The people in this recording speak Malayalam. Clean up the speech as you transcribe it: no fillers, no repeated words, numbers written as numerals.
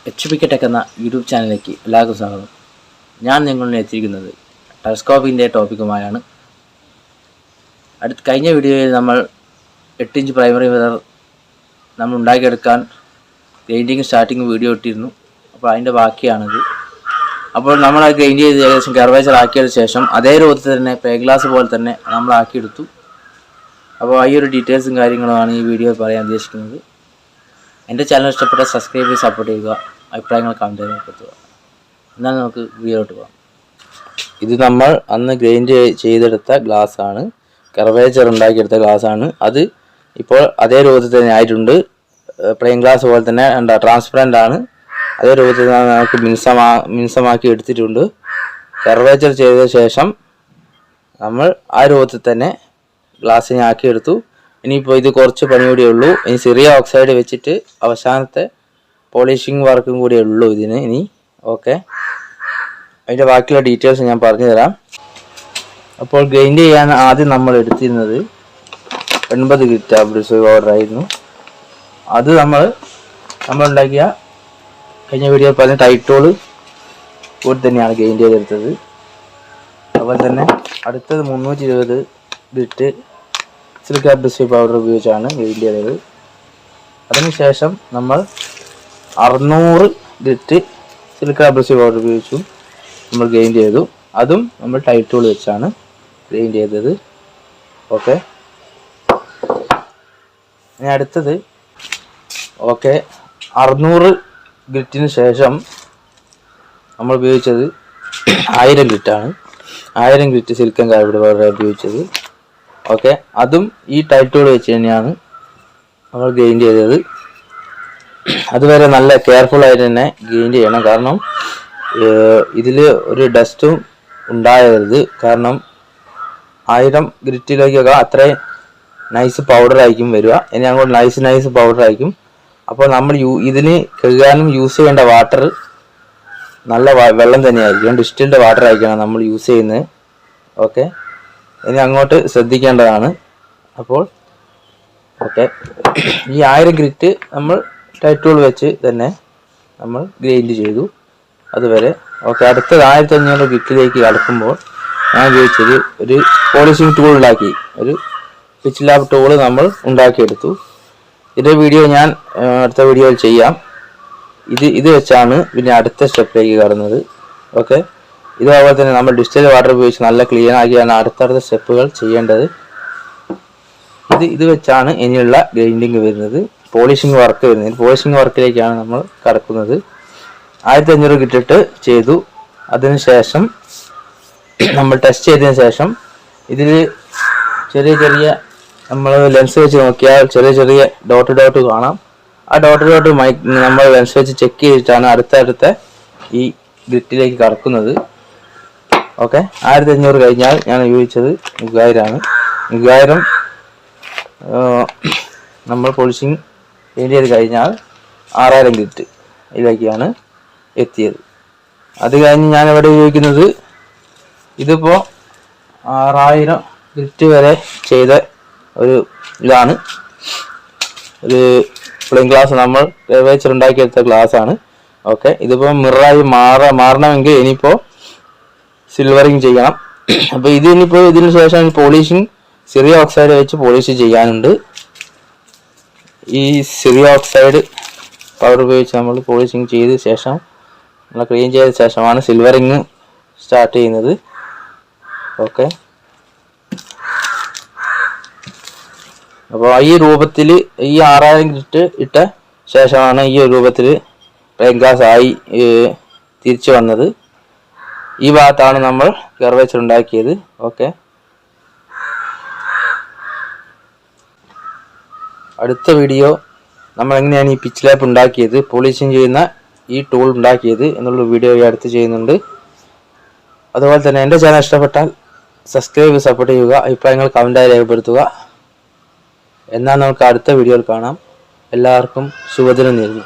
HP Tech എന്ന യൂട്യൂബ് ചാനലിലേക്ക് എല്ലാവർക്കും സ്വാഗതം. ഞാൻ നിങ്ങളെ എത്തിയിരിക്കുന്നത് ടെലസ്കോപ്പിൻ്റെ ടോപ്പിക്കുമായാണ്. കഴിഞ്ഞ വീഡിയോയിൽ നമ്മൾ 8 ഇഞ്ച് പ്രൈമറി മിറർ നമ്മൾ ഉണ്ടാക്കിയെടുക്കാൻ ഗ്രൈൻഡിങ് സ്റ്റാർട്ടിങ് വീഡിയോ ഇട്ടിരുന്നു. അപ്പോൾ അതിൻ്റെ ബാക്കിയാണിത്. അപ്പോൾ നമ്മൾ അത് ഗ്രൈൻഡ് ചെയ്ത് ഏകദേശം കർവേച്ചർ ആക്കിയതിന് ശേഷം അതേ രൂപത്തിൽ തന്നെ പേ ഗ്ലാസ് പോലെ തന്നെ നമ്മൾ ആക്കിയെടുത്തു. അപ്പോൾ ഈ ഒരു ഡീറ്റെയിൽസും കാര്യങ്ങളുമാണ് ഈ വീഡിയോയിൽ പറയാൻ ഉദ്ദേശിക്കുന്നത്. എൻ്റെ ചാനൽ ഇഷ്ടപ്പെട്ട സബ്സ്ക്രൈബ് ചെയ്ത് സപ്പോർട്ട് ചെയ്യുക, അഭിപ്രായങ്ങൾ കമൻറ്റ് രേഖപ്പെടുത്തുക. എന്നാൽ നമുക്ക് വീഡിയോയിലോട്ട് പോകാം. ഇത് നമ്മൾ അന്ന് ഗ്രൈൻഡ് ചെയ്തെടുത്ത ഗ്ലാസ്സാണ്, കർവേച്ചർ ഉണ്ടാക്കിയെടുത്ത ഗ്ലാസ്സാണ്. അത് ഇപ്പോൾ അതേ രൂപത്തിൽ തന്നെ ആയിട്ടുണ്ട്. പ്ലെയിൻ ഗ്ലാസ് പോലെ തന്നെ ട്രാൻസ്പെറൻ്റ് ആണ്. അതേ രൂപത്തിൽ നമുക്ക് മിനുസമാക്കി എടുത്തിട്ടുണ്ട്. കർവേച്ചർ ചെയ്ത ശേഷം നമ്മൾ ആ രൂപത്തിൽ തന്നെ ഗ്ലാസ്സിനെ ആക്കിയെടുത്തു. ഇനിയിപ്പോൾ ഇത് കുറച്ച് പണി കൂടിയേ ഉള്ളൂ. ഇനി ചെറിയ ഓക്സൈഡ് വെച്ചിട്ട് അവസാനത്തെ പോളിഷിങ് വർക്കും കൂടിയേ ഉള്ളൂ ഇതിന് ഇനി. ഓക്കെ, അതിൻ്റെ ബാക്കിയുള്ള ഡീറ്റെയിൽസ് ഞാൻ പറഞ്ഞു തരാം. അപ്പോൾ ഗ്രൈൻഡ് ചെയ്യാൻ ആദ്യം നമ്മൾ എടുത്തിരുന്നത് 80 ഗ്രിറ്റ് WC പൗഡർ ആയിരുന്നു. അത് നമ്മൾ ഉണ്ടാക്കിയ കഴിഞ്ഞ വീഡിയോ പറഞ്ഞ ടൈറ്റോള് കൂടി തന്നെയാണ് ഗ്രൈൻഡ് ചെയ്തെടുത്തത്. അതുപോലെ തന്നെ അടുത്തത് 320 ഗ്രിറ്റ് സിലിക്ക WC പൗഡർ ഉപയോഗിച്ചാണ് ഗ്രൈൻഡ് ചെയ്തത്. അതിനുശേഷം നമ്മൾ 600 ഗ്രിറ്റ് സിലിക്ക WC പൗഡർ ഉപയോഗിച്ചു നമ്മൾ ഗ്രൈൻഡ് ചെയ്തു. അതും നമ്മൾ ടൈറ്റ് ടൂൾ വെച്ചാണ് ഗ്രൈൻഡ് ചെയ്തത്. ഓക്കെ, ഇനി അടുത്തത് 600 ഗ്രിറ്റിന് ശേഷം നമ്മൾ ഉപയോഗിച്ചത് 1000 ഗ്രിറ്റാണ്. 1000 ഗ്രിറ്റ് സിലിക്കൺ കാർബൈഡ് പൗഡർ ഉപയോഗിച്ചത്. ഓക്കെ, അതും ഈ ടൈറ്റ് ടൂൾ വെച്ച് തന്നെയാണ് നമ്മൾ ഗ്രൈൻഡ് ചെയ്തത്. അതുവരെ നല്ല കെയർഫുൾ ആയിട്ട് തന്നെ ഗ്രൈൻഡ് ചെയ്യണം, കാരണം ഇതിൽ ഒരു ഡസ്റ്റും ഉണ്ടാകരുത്. കാരണം 1000 ഗ്രിറ്റിലേക്കൊക്കെ അത്രയും നൈസ് പൗഡർ ആയിരിക്കും വരിക. ഇനി അങ്ങോട്ട് നൈസ് പൗഡർ ആയിരിക്കും. അപ്പോൾ നമ്മൾ ഇതിന് കഴുകാനും യൂസ് ചെയ്യേണ്ട വാട്ടർ നല്ല വെള്ളം തന്നെയായിരിക്കും, ഡിസ്റ്റിൽഡ് വാട്ടർ ആയിരിക്കണം നമ്മൾ യൂസ് ചെയ്യുന്നത്. ഓക്കെ, ഇനി അങ്ങോട്ട് ശ്രദ്ധിക്കേണ്ടതാണ്. അപ്പോൾ ഓക്കെ, ഈ 1000 ഗ്രിറ്റ് നമ്മൾ ടൈറ്റ് ടൂൾ വെച്ച് തന്നെ നമ്മൾ ഗ്രൈൻഡ് ചെയ്തു അതുവരെ. ഓക്കെ, അടുത്തത് 1500 ഗ്രിറ്റിലേക്ക് കടക്കുമ്പോൾ ഞാൻ ഉപയോഗിച്ചത് ഒരു പോളിഷിംഗ് ടൂൾ ഉണ്ടാക്കി, ഒരു പിച്ച് ലാബ് ടൂൾ നമ്മൾ ഉണ്ടാക്കിയെടുത്തു. ഇതിൻ്റെ വീഡിയോ ഞാൻ അടുത്ത വീഡിയോയിൽ ചെയ്യാം. ഇത് വെച്ചാണ് പിന്നെ അടുത്ത സ്റ്റെപ്പിലേക്ക് കടന്നത്. ഓക്കെ, ഇതേപോലെ തന്നെ നമ്മൾ ഡിസ്റ്റിൽഡ് വാട്ടർ ഉപയോഗിച്ച് നല്ല ക്ലീൻ ആക്കിയാണ് അടുത്തടുത്ത സ്റ്റെപ്പുകൾ ചെയ്യേണ്ടത്. ഇത് വെച്ചാണ് ഇനിയുള്ള ഗ്രൈൻഡിങ് വരുന്നത്, പോളിഷിംഗ് വർക്ക് വരുന്നത്. പോളിഷിംഗ് വർക്കിലേക്കാണ് നമ്മൾ കടക്കുന്നത്. 1500 ഗ്രിറ്റ് ചെയ്തു. അതിനുശേഷം നമ്മൾ ടെസ്റ്റ് ചെയ്തതിന് ശേഷം ഇതിൽ ചെറിയ നമ്മൾ ലെൻസ് വെച്ച് നോക്കിയാൽ ചെറിയ ഡോട്ട് കാണാം. ആ ഡോട്ട് നമ്മൾ ലെൻസ് വെച്ച് ചെക്ക് ചെയ്തിട്ടാണ് അടുത്ത ഈ ഗ്രിറ്റിലേക്ക് കടക്കുന്നത്. ഓക്കെ, 1500 കഴിഞ്ഞാൽ ഞാൻ ഉപയോഗിച്ചത് 3000 ആണ്. 3000 നമ്മൾ പോളിഷിംഗ് ചെയ്ത് കഴിഞ്ഞാൽ 6000 ഗ്രിറ്റ് ഇതിലേക്കാണ് എത്തിയത്. അത് കഴിഞ്ഞ് ഞാൻ ഇവിടെ ഉപയോഗിക്കുന്നത് ഇതിപ്പോൾ 6000 ഗ്രിറ്റ് വരെ ചെയ്ത ഒരു ഇതാണ്. ഒരു പ്ലെയിൻ ഗ്ലാസ് നമ്മൾ കർവേച്ചർ ഉണ്ടാക്കിയെടുത്ത ഗ്ലാസ് ആണ്. ഓക്കെ, ഇതിപ്പോൾ മിററായി മാറണമെങ്കിൽ ഇനിയിപ്പോൾ സിൽവറിങ് ചെയ്യണം. അപ്പോൾ ഇതിന് ശേഷം പോളിഷിങ് ചെറിയ ഓക്സൈഡ് വെച്ച് പോളിഷ് ചെയ്യാനുണ്ട്. ഈ ചെറിയ ഓക്സൈഡ് പൗഡർ ഉപയോഗിച്ച് നമ്മൾ പോളിഷിങ് ചെയ്ത ശേഷം നമ്മൾ ക്ലീൻ ചെയ്ത ശേഷമാണ് സിൽവറിങ് സ്റ്റാർട്ട് ചെയ്യുന്നത്. ഓക്കെ, അപ്പോൾ ഈ രൂപത്തിൽ ഈ 6000 ഗ്രിറ്റ് ഇട്ട ശേഷമാണ് ഈ രൂപത്തിൽ പ്ലെയിൻ ഗ്ലാസ് ആയി തിരിച്ചു വന്നത്. ഈ ഭാഗത്താണ് നമ്മൾ കർവേച്ചർ ഉണ്ടാക്കിയത്. ഓക്കെ, അടുത്ത വീഡിയോ നമ്മൾ എങ്ങനെയാണ് ഈ പിച്ച് ലാബ് ഉണ്ടാക്കിയത്, പോളിഷിംഗ് ചെയ്യുന്ന ഈ ടൂൾ ഉണ്ടാക്കിയത് എന്നുള്ള വീഡിയോ അടുത്ത് ചെയ്യുന്നുണ്ട്. അതുപോലെ തന്നെ എൻ്റെ ചാനൽ ഇഷ്ടപ്പെട്ടാൽ സബ്സ്ക്രൈബ് സപ്പോർട്ട് ചെയ്യുക, അഭിപ്രായങ്ങൾ കമൻറ്റായി രേഖപ്പെടുത്തുക. എന്നാൽ നമുക്ക് അടുത്ത വീഡിയോയിൽ കാണാം. എല്ലാവർക്കും ശുഭദിനം നേരുന്നു.